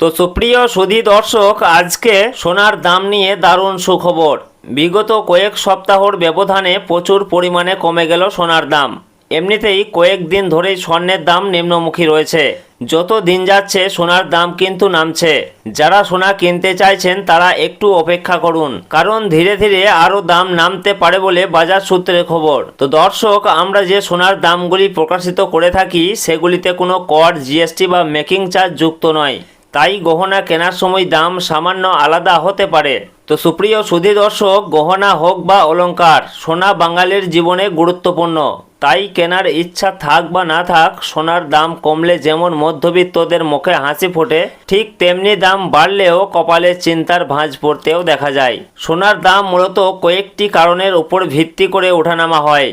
তো সুপ্রিয় সুধী দর্শক, আজকে সোনার দাম নিয়ে দারুণ সুখবর। বিগত কয়েক সপ্তাহর ব্যবধানে প্রচুর পরিমাণে কমে গেল সোনার দাম। এমনিতেই কয়েকদিন ধরেই স্বর্ণের দাম নিম্নমুখী রয়েছে। যত দিন যাচ্ছে সোনার দাম কিন্তু নামছে। যারা সোনা কিনতে চাইছেন তারা একটু অপেক্ষা করুন, কারণ ধীরে ধীরে আরও দাম নামতে পারে বলে বাজার সূত্রের খবর। তো দর্শক, আমরা যে সোনার দামগুলি প্রকাশিত করে থাকি সেগুলিতে কোনো কর, জিএসটি বা মেকিং চার্জ যুক্ত নয়। তাই গহনা কেনার সময় দাম সামান্য আলাদা হতে পারে। তো সুপ্রিয় সুধী দর্শক, গহনা হোক বা অলংকার, সোনা বাঙালির জীবনে গুরুত্বপূর্ণ। তাই কেনার ইচ্ছা থাক বা না থাক, সোনার দাম কমলে যেমন মধ্যবিত্তদের মুখে হাসি ফোটে, ঠিক তেমনি দাম বাড়লেও কপালে চিন্তার ভাঁজ পড়তেও দেখা যায়। সোনার দাম মূলত কয়েকটি কারণের উপর ভিত্তি করে ওঠানামা হয়,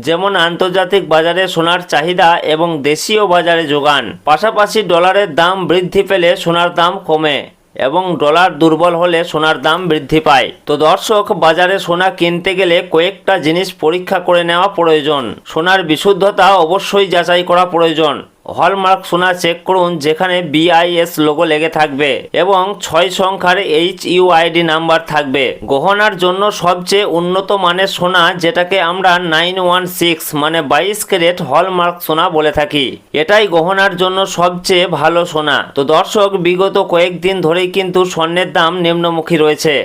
যেমন আন্তর্জাতিক বাজারে সোনার চাহিদা এবং দেশীয় বাজারে যোগান। পাশাপাশি ডলারের দাম বৃদ্ধি পেলে সোনার দাম কমে এবং ডলার দুর্বল হলে সোনার দাম বৃদ্ধি পায়। তো দর্শক, বাজারে সোনা কিনতে গেলে কয়েকটা জিনিস পরীক্ষা করে নেওয়া প্রয়োজন। সোনার বিশুদ্ধতা অবশ্যই যাচাই করা প্রয়োজন। হলমার্ক সোনা চেক করুন, যেখানে BIS লোগো লেগে থাকবে এবং 6 সংখ্যার HUID নাম্বার থাকবে। গহনার জন্য সবচেয়ে উন্নত মানের সোনা, যেটাকে আমরা 916 মানে 22 ক্যারেট হলমার্ক সোনা বলে থাকি, এটাই গহনার জন্য সবচেয়ে ভালো সোনা। তো দর্শক, বিগত কয়েকদিন ধরেই কিন্তু স্বর্ণের দাম নিম্নমুখী রয়েছে।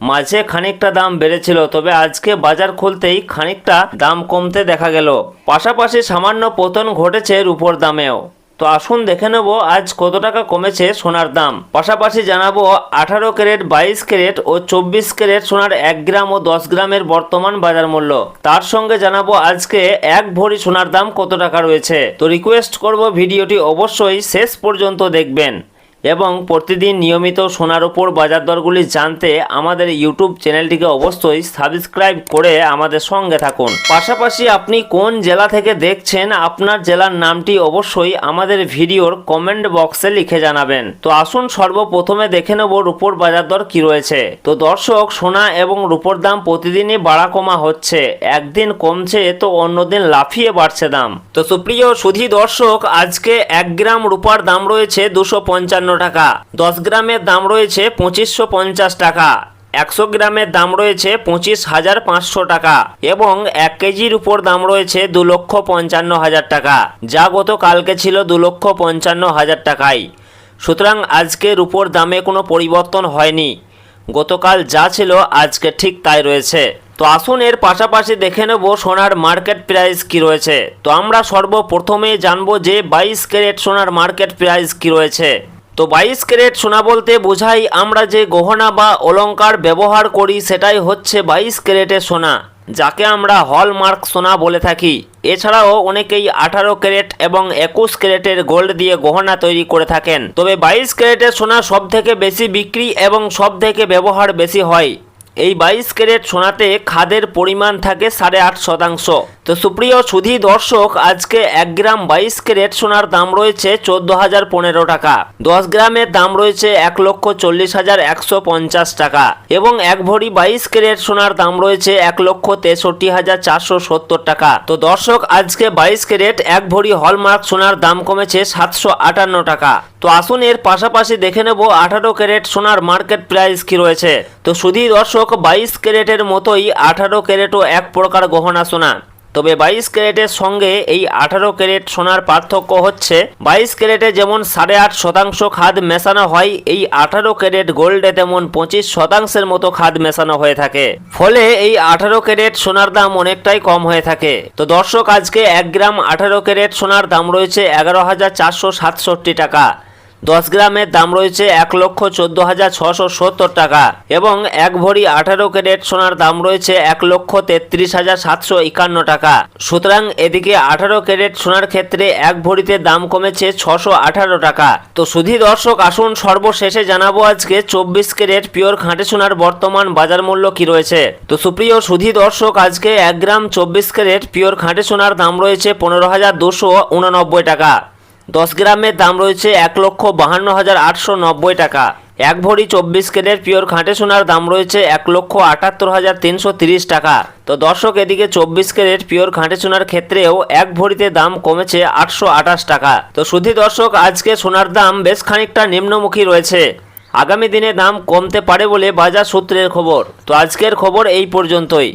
মাঝে খানিকটা দাম বেড়েছিল, তবে আজকে বাজার খুলতেই খানিকটা দাম কমতে দেখা গেল। পাশাপাশি সামান্য পতন ঘটেছে রূপোর দামেও। তো আসুন দেখে নেব আজ কত টাকা কমেছে সোনার দাম। পাশাপাশি জানাবো 18 ক্যারেট, 22 ক্যারেট ও 24 ক্যারেট সোনার 1 গ্রাম ও 10 গ্রামের বর্তমান বাজার মূল্য। তার সঙ্গে জানাবো আজকে 1 ভরি সোনার দাম কত টাকা রয়েছে। তো রিকোয়েস্ট করব ভিডিওটি অবশ্যই শেষ পর্যন্ত দেখবেন এবং প্রতিদিন নিয়মিত সোনার উপর বাজার দরগুলি জানতে আমাদের ইউটিউব চ্যানেলটিকে অবশ্যই সাবস্ক্রাইব করে আমাদের সঙ্গে থাকুন। পাশাপাশি আপনি কোন জেলা থেকে দেখছেন, আপনার জেলার নামটি অবশ্যই আমাদের ভিডিওর কমেন্ট বক্সে লিখে জানাবেন। তো আসুন সর্বপ্রথমে দেখে নেব রূপোর বাজার দর কি রয়েছে। তো দর্শক, সোনা এবং রূপোর দাম প্রতিদিনই বাড়া কমা হচ্ছে। একদিন কমছে তো অন্যদিন লাফিয়ে বাড়ছে দাম। তো সুপ্রিয় সুধী দর্শক, আজকে 1 গ্রাম রূপার দাম রয়েছে 255 টাকা, 10 গ্রামের দাম রয়েছে 2550 টাকা, 100 গ্রামের দাম রয়েছে 25,500 টাকা এবং 1 কেজির উপর দাম রয়েছে 2,55,000 টাকা, যা গতকালকে ছিল 2,55,000 টাকায়। সুতরাং আজকের উপর দামে কোনো পরিবর্তন হয়নি। গতকাল যা ছিল আজকে ঠিক তাই রয়েছে। তো আসুন এর পাশাপাশি দেখে নেব সোনার মার্কেট প্রাইস কি রয়েছে। তো আমরা সর্বপ্রথমে জানবো যে 22 ক্যারেট সোনার মার্কেট প্রাইস কি রয়েছে। তো 22 ক্যারেট সোনা বলতে বোঝাই আমরা যে গহনা বা অলংকার ব্যবহার করি সেটাই হচ্ছে 22 ক্যারেটের সোনা, যাকে আমরা হলমার্ক সোনা বলে থাকি। এছাড়াও অনেকেই 18 ক্যারেট এবং 21 ক্যারেটের গোল্ড দিয়ে গহনা তৈরি করে থাকেন। তবে 22 ক্যারেটের সোনা সব থেকে বেশি বিক্রি এবং সব থেকে ব্যবহার বেশি হয়। এই 22 ক্যারেট সোনাতে খাদের পরিমাণ থাকে 8.5%। তো সুপ্রিয় সুধী দর্শক, আজকে 1 গ্রাম 22 ক্যারেট সোনার দাম রয়েছে 14,015 টাকা, 10 গ্রামের দাম রয়েছে 1,40,150 টাকা এবং 1 ভরি 22 ক্যারেট সোনার দাম রয়েছে 1,63,470 টাকা। তো দর্শক, আজকে 22 ক্যারেট 1 ভরি হলমার্ক সোনার দাম কমেছে 758 টাকা। তো আসুন এর পাশাপাশি দেখে নেব 18 ক্যারেট সোনার মার্কেট প্রাইস কি রয়েছে। তো সুধী দর্শক, 22 ক্যারেটের মতোই 18 ক্যারেটও এক প্রকার গহনা সোনা। তবে 22 ক্যারেটের সঙ্গে এই 18 ক্যারেট সোনার পার্থক্য হচ্ছে 22 ক্যারেটে যেমন 8.5% খাদ মেশানো হয়, এই 18 ক্যারেট গোল্ডে তেমন 25% মতো খাদ মেশানো হয়ে থাকে। ফলে এই 18 ক্যারেট সোনার দাম অনেকটাই কম হয়ে থাকে। তো দর্শক, আজকে 1 গ্রাম 18 ক্যারেট সোনার দাম রয়েছে 11,467 টাকা, 10 গ্রামের দাম রয়েছে 1,14,670 টাকা এবং 1 ভরি 18 ক্যারেট সোনার দাম রয়েছে 1,33,751 টাকা। সুতরাং এদিকে 18 ক্যারেট সোনার ক্ষেত্রে 1 ভরিতে দাম কমেছে 618 টাকা। তো সুধী দর্শক, আসুন সর্বশেষে জানাবো আজকে 24 ক্যারেট পিওর খাঁটি সোনার বর্তমান বাজার মূল্য কি রয়েছে। তো সুপ্রিয় সুধী দর্শক, আজকে 1 গ্রাম 24 ক্যারেট পিওর খাঁটি সোনার দাম রয়েছে 15,289 টাকা, 10 গ্রামের দাম রয়েছে 1,52,890 টাকা। 1 ভরি 24 ক্যারেট পিওর খাঁটি সোনার দাম রয়েছে 1,78,330 টাকা। তো দর্শক, এদিকে 24 ক্যারেট পিওর খাঁটি সোনার ক্ষেত্রেও 1 ভরিতে দাম কমেছে 828 টাকা। তো শুধু দর্শক, আজকে সোনার দাম বেশ খানিকটা নিম্নমুখী রয়েছে। আগামী দিনে দাম কমতে পারে বলে বাজার সূত্রের খবর। তো আজকের খবর এই পর্যন্তই।